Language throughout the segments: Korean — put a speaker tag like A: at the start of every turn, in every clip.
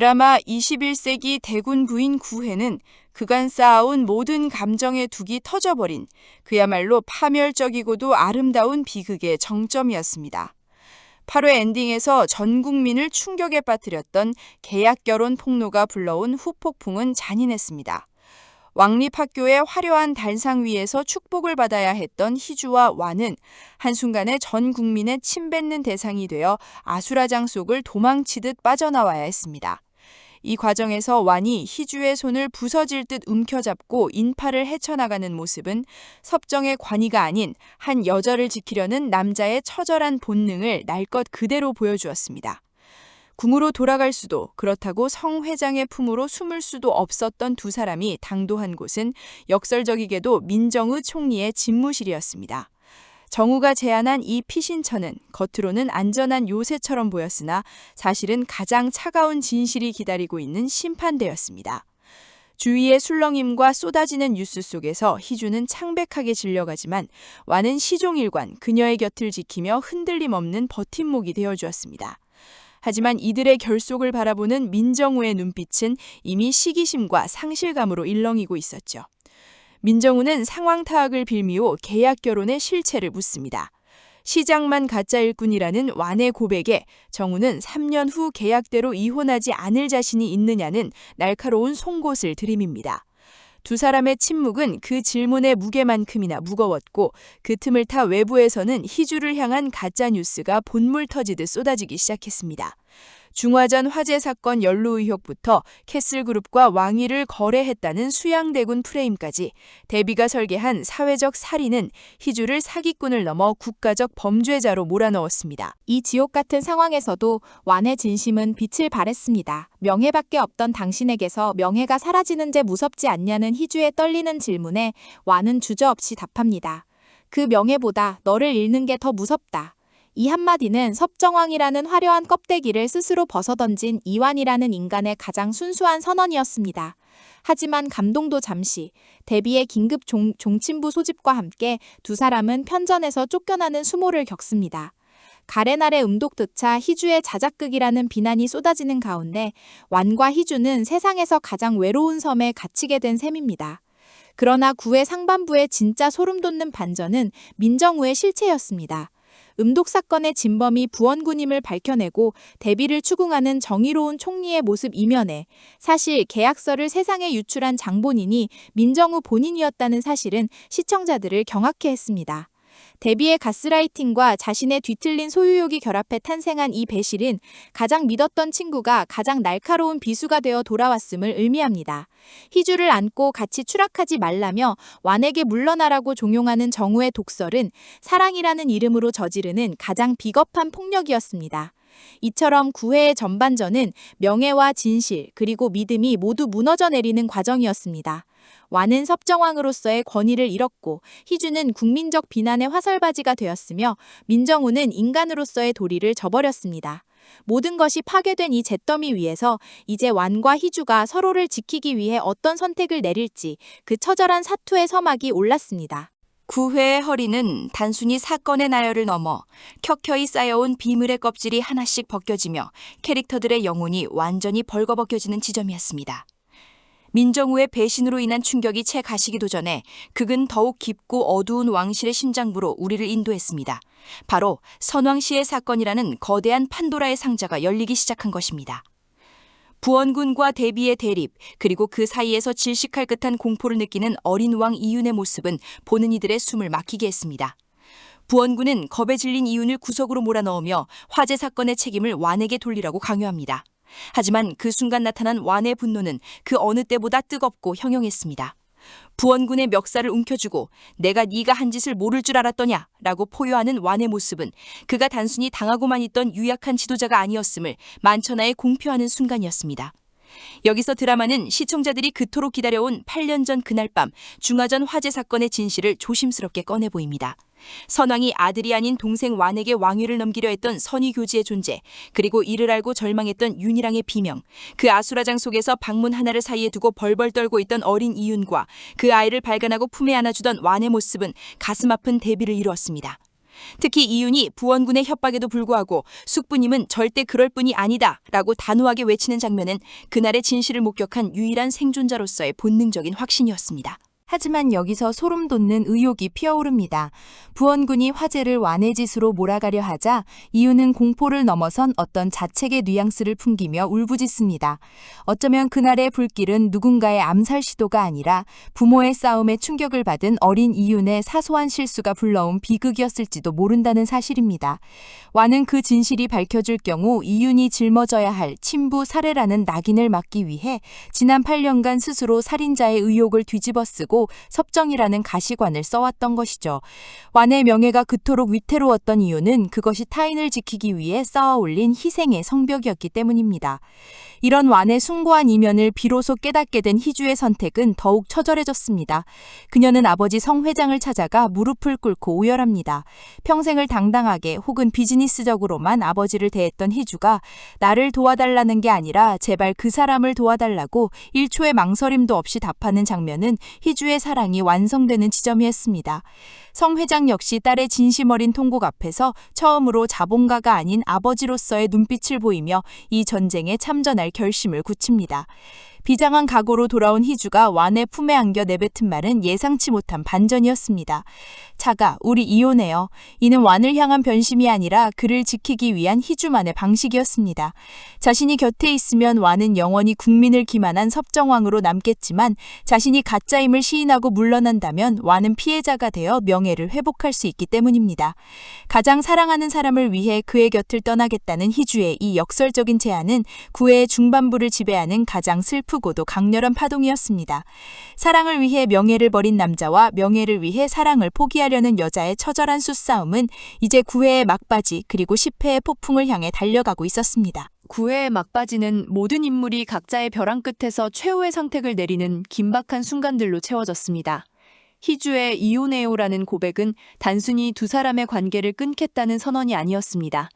A: 드라마 21세기 대군 부인 구혜는 그간 쌓아온 모든 감정의 둑이 터져버린 그야말로 파멸적이고도 아름다운 비극의 정점이었습니다. 8회 엔딩에서 전 국민을 충격에 빠뜨렸던 계약결혼 폭로가 불러온 후폭풍은 잔인했습니다. 왕립학교의 화려한 단상 위에서 축복을 받아야 했던 희주와 완은 한순간에 전 국민의 침뱉는 대상이 되어 아수라장 속을 도망치듯 빠져나와야 했습니다. 이 과정에서 완이 희주의 손을 부서질 듯 움켜잡고 인파를 헤쳐나가는 모습은 섭정의 관이가 아닌 한 여자를 지키려는 남자의 처절한 본능을 날 것 그대로 보여주었습니다. 궁으로 돌아갈 수도 그렇다고 성 회장의 품으로 숨을 수도 없었던 두 사람이 당도한 곳은 역설적이게도 민정의 총리의 집무실이었습니다. 정우가 제안한 이 피신처는 겉으로는 안전한 요새처럼 보였으나 사실은 가장 차가운 진실이 기다리고 있는 심판대였습니다. 주위의 술렁임과 쏟아지는 뉴스 속에서 희주는 창백하게 질려가지만 완은 시종일관 그녀의 곁을 지키며 흔들림 없는 버팀목이 되어주었습니다. 하지만 이들의 결속을 바라보는 민정우의 눈빛은 이미 시기심과 상실감으로 일렁이고 있었죠. 민정우는 상황 타악을 빌미로 계약 결혼의 실체를 묻습니다. 시작만 가짜 일꾼이라는 완의 고백에 정우는 3년 후 계약대로 이혼하지 않을 자신이 있느냐는 날카로운 송곳을 들이밉니다. 두 사람의 침묵은 그 질문의 무게만큼이나 무거웠고 그 틈을 타 외부에서는 희주를 향한 가짜뉴스가 본물 터지듯 쏟아지기 시작했습니다. 중화전 화재 사건 연루 의혹부터 캐슬그룹과 왕위를 거래했다는 수양대군 프레임까지 대비가 설계한 사회적 살인은 희주를 사기꾼을 넘어 국가적 범죄자로 몰아넣었습니다.
B: 이 지옥 같은 상황에서도 완의 진심은 빛을 발했습니다. 명예밖에 없던 당신에게서 명예가 사라지는 게 무섭지 않냐는 희주의 떨리는 질문에 완은 주저없이 답합니다. 그 명예보다 너를 잃는 게 더 무섭다. 이 한마디는 섭정왕이라는 화려한 껍데기를 스스로 벗어던진 이완이라는 인간의 가장 순수한 선언이었습니다. 하지만 감동도 잠시, 대비의 긴급 종친부 소집과 함께 두 사람은 편전에서 쫓겨나는 수모를 겪습니다. 가렌 아래 음독듯차 희주의 자작극이라는 비난이 쏟아지는 가운데 완과 희주는 세상에서 가장 외로운 섬에 갇히게 된 셈입니다. 그러나 9회 상반부의 진짜 소름돋는 반전은 민정우의 실체였습니다. 음독 사건의 진범이 부원군임을 밝혀내고 대비를 추궁하는 정의로운 총리의 모습 이면에 사실 계약서를 세상에 유출한 장본인이 민정우 본인이었다는 사실은 시청자들을 경악해 했습니다. 대비의 가스라이팅과 자신의 뒤틀린 소유욕이 결합해 탄생한 이 배실은 가장 믿었던 친구가 가장 날카로운 비수가 되어 돌아왔음을 의미합니다. 희주를 안고 같이 추락하지 말라며 완에게 물러나라고 종용하는 정우의 독설은 사랑이라는 이름으로 저지르는 가장 비겁한 폭력이었습니다. 이처럼 9회의 전반전은 명예와 진실 그리고 믿음이 모두 무너져 내리는 과정이었습니다. 완은 섭정왕으로서의 권위를 잃었고 희주는 국민적 비난의 화살바지가 되었으며 민정우는 인간으로서의 도리를 저버렸습니다. 모든 것이 파괴된 이 잿더미 위에서 이제 완과 희주가 서로를 지키기 위해 어떤 선택을 내릴지 그 처절한 사투의 서막이 올랐습니다.
A: 9회의 허리는 단순히 사건의 나열을 넘어 켜켜이 쌓여온 비물의 껍질이 하나씩 벗겨지며 캐릭터들의 영혼이 완전히 벌거벗겨지는 지점이었습니다. 민정우의 배신으로 인한 충격이 채 가시기도 전에 극은 더욱 깊고 어두운 왕실의 심장부로 우리를 인도했습니다. 바로 선왕시의 사건이라는 거대한 판도라의 상자가 열리기 시작한 것입니다. 부원군과 대비의 대립, 그리고 그 사이에서 질식할 듯한 공포를 느끼는 어린 왕 이윤의 모습은 보는 이들의 숨을 막히게 했습니다. 부원군은 겁에 질린 이윤을 구석으로 몰아넣으며 화재 사건의 책임을 완에게 돌리라고 강요합니다. 하지만 그 순간 나타난 완의 분노는 그 어느 때보다 뜨겁고 형용했습니다. 부원군의 멱살을 움켜쥐고 내가 네가 한 짓을 모를 줄 알았더냐 라고 포효하는 완의 모습은 그가 단순히 당하고만 있던 유약한 지도자가 아니었음을 만천하에 공표하는 순간이었습니다. 여기서 드라마는 시청자들이 그토록 기다려온 8년 전 그날 밤 중화전 화재 사건의 진실을 조심스럽게 꺼내 보입니다. 선왕이 아들이 아닌 동생 완에게 왕위를 넘기려 했던 선의교지의 존재, 그리고 이를 알고 절망했던 윤희랑의 비명, 그 아수라장 속에서 방문 하나를 사이에 두고 벌벌 떨고 있던 어린 이윤과 그 아이를 발간하고 품에 안아주던 완의 모습은 가슴 아픈 대비를 이루었습니다. 특히 이윤이 부원군의 협박에도 불구하고 숙부님은 절대 그럴 뿐이 아니다 라고 단호하게 외치는 장면은 그날의 진실을 목격한 유일한 생존자로서의 본능적인 확신이었습니다. 하지만 여기서 소름 돋는 의혹이 피어오릅니다. 부원군이 화제를 완의 짓으로 몰아가려 하자 이유는 공포를 넘어선 어떤 자책의 뉘앙스를 풍기며 울부짖습니다. 어쩌면 그날의 불길은 누군가의 암살 시도가 아니라 부모의 싸움에 충격을 받은 어린 이윤의 사소한 실수가 불러온 비극이었을지도 모른다는 사실입니다. 완은 그 진실이 밝혀질 경우 이윤이 짊어져야 할 친부 살해라는 낙인을 막기 위해 지난 8년간 스스로 살인자의 의혹을 뒤집어쓰고 섭정이라는 가시관을 써왔던 것이죠. 완의 명예가 그토록 위태로웠던 이유는 그것이 타인을 지키기 위해 쌓아올린 희생의 성벽이었기 때문입니다. 이런 완의 숭고한 이면을 비로소 깨닫게 된 희주의 선택은 더욱 처절해졌습니다. 그녀는 아버지 성 회장을 찾아가 무릎을 꿇고 오열합니다. 평생을 당당하게 혹은 비즈니스적으로만 아버지를 대했던 희주가 나를 도와달라는 게 아니라 제발 그 사람을 도와달라고 1초의 망설임도 없이 답하는 장면은 희주의 사랑이 완성되는 지점이었습니다. 성 회장 역시 딸의 진심 어린 통곡 앞에서 처음으로 자본가가 아닌 아버지로서의 눈빛을 보이며 이 전쟁에 참전할 결심을 굳힙니다. 비장한 각오로 돌아온 희주가 완의 품에 안겨 내뱉은 말은 예상치 못한 반전이었습니다. 자가, 우리 이혼해요. 이는 완을 향한 변심이 아니라 그를 지키기 위한 희주만의 방식이었습니다. 자신이 곁에 있으면 완은 영원히 국민을 기만한 섭정왕으로 남겠지만 자신이 가짜임을 시인하고 물러난다면 완은 피해자가 되어 명예를 회복할 수 있기 때문입니다. 가장 사랑하는 사람을 위해 그의 곁을 떠나겠다는 희주의 이 역설적인 제안은 구애의 중반부를 지배하는 가장 슬프고도 강렬한 파동이었습니다. 사랑을 위해 명예를 버린 남자와 명예를 위해 사랑을 포기하려는 여자의 처절한 수싸움은 이제 9회의 막바지 그리고 10회의 폭풍을 향해 달려가고 있었습니다. 9회의 막바지는 모든 인물이 각자의 벼랑 끝에서 최후의 선택을 내리는 긴박한 순간들로 채워졌습니다. 희주의 이혼해요라는 고백은 단순히 두 사람의 관계를 끊겠다는 선언이 아니었습니다.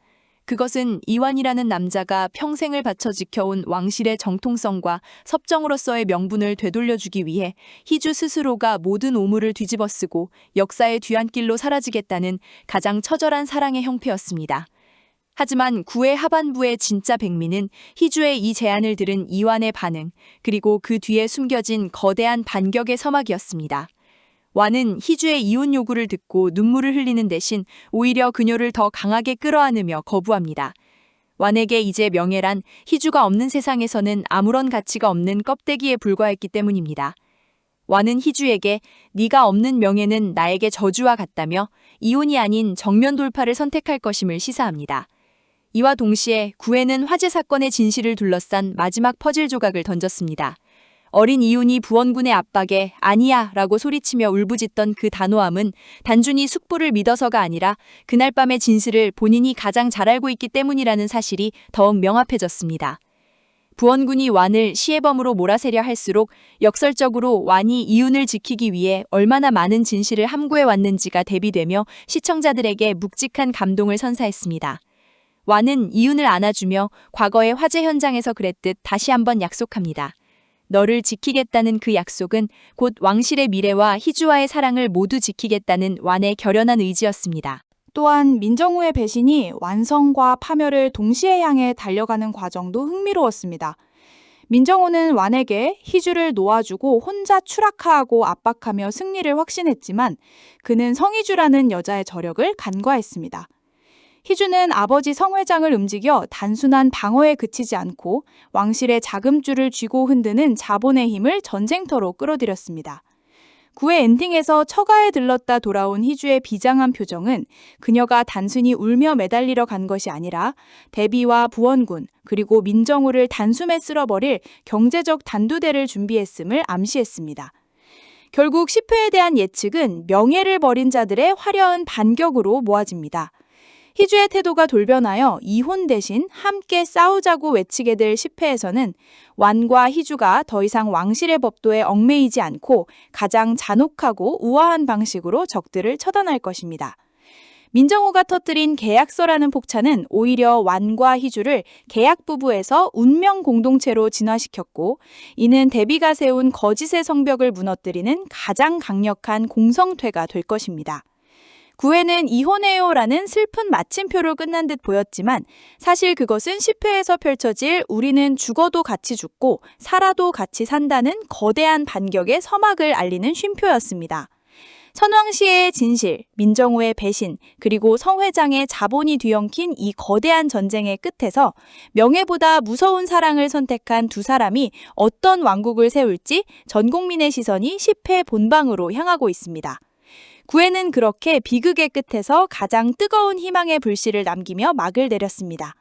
A: 그것은 이완이라는 남자가 평생을 바쳐 지켜온 왕실의 정통성과 섭정으로서의 명분을 되돌려주기 위해 희주 스스로가 모든 오물을 뒤집어쓰고 역사의 뒤안길로 사라지겠다는 가장 처절한 사랑의 형태였습니다. 하지만 9회 하반부의 진짜 백미는 희주의 이 제안을 들은 이완의 반응, 그리고 그 뒤에 숨겨진 거대한 반격의 서막이었습니다. 완은 희주의 이혼 요구를 듣고 눈물을 흘리는 대신 오히려 그녀를 더 강하게 끌어안으며 거부합니다. 완에게 이제 명예란 희주가 없는 세상에서는 아무런 가치가 없는 껍데기에 불과했기 때문입니다. 완은 희주에게 네가 없는 명예는 나에게 저주와 같다며 이혼이 아닌 정면 돌파를 선택할 것임을 시사합니다. 이와 동시에 9회는 화재 사건의 진실을 둘러싼 마지막 퍼즐 조각을 던졌습니다. 어린 이윤이 부원군의 압박에 아니야 라고 소리치며 울부짖던 그 단호함은 단순히 숙부를 믿어서가 아니라 그날 밤의 진실을 본인이 가장 잘 알고 있기 때문이라는 사실이 더욱 명확해졌습니다. 부원군이 완을 시해범으로 몰아세려 할수록 역설적으로 완이 이윤을 지키기 위해 얼마나 많은 진실을 함구해 왔는지가 대비되며 시청자들에게 묵직한 감동을 선사했습니다. 완은 이윤을 안아주며 과거의 화재 현장에서 그랬듯 다시 한번 약속합니다. 너를 지키겠다는 그 약속은 곧 왕실의 미래와 희주와의 사랑을 모두 지키겠다는 완의 결연한 의지였습니다.
C: 또한 민정우의 배신이 완성과 파멸을 동시에 향해 달려가는 과정도 흥미로웠습니다. 민정우는 완에게 희주를 놓아주고 혼자 추락하고 압박하며 승리를 확신했지만 그는 성희주라는 여자의 저력을 간과했습니다. 희주는 아버지 성 회장을 움직여 단순한 방어에 그치지 않고 왕실의 자금줄을 쥐고 흔드는 자본의 힘을 전쟁터로 끌어들였습니다. 9회 엔딩에서 처가에 들렀다 돌아온 희주의 비장한 표정은 그녀가 단순히 울며 매달리러 간 것이 아니라 대비와 부원군 그리고 민정우를 단숨에 쓸어버릴 경제적 단두대를 준비했음을 암시했습니다. 결국 10회에 대한 예측은 명예를 버린 자들의 화려한 반격으로 모아집니다. 희주의 태도가 돌변하여 이혼 대신 함께 싸우자고 외치게 될 10회에서는 완과 희주가 더 이상 왕실의 법도에 얽매이지 않고 가장 잔혹하고 우아한 방식으로 적들을 처단할 것입니다. 민정우가 터뜨린 계약서라는 폭탄은 오히려 완과 희주를 계약 부부에서 운명 공동체로 진화시켰고 이는 대비가 세운 거짓의 성벽을 무너뜨리는 가장 강력한 공성퇴가 될 것입니다. 9회는 이혼해요라는 슬픈 마침표로 끝난 듯 보였지만 사실 그것은 10회에서 펼쳐질 우리는 죽어도 같이 죽고 살아도 같이 산다는 거대한 반격의 서막을 알리는 쉼표였습니다. 천왕시의 진실, 민정우의 배신, 그리고 성 회장의 자본이 뒤엉킨 이 거대한 전쟁의 끝에서 명예보다 무서운 사랑을 선택한 두 사람이 어떤 왕국을 세울지 전 국민의 시선이 10회 본방으로 향하고 있습니다. 9회는 그렇게 비극의 끝에서 가장 뜨거운 희망의 불씨를 남기며 막을 내렸습니다.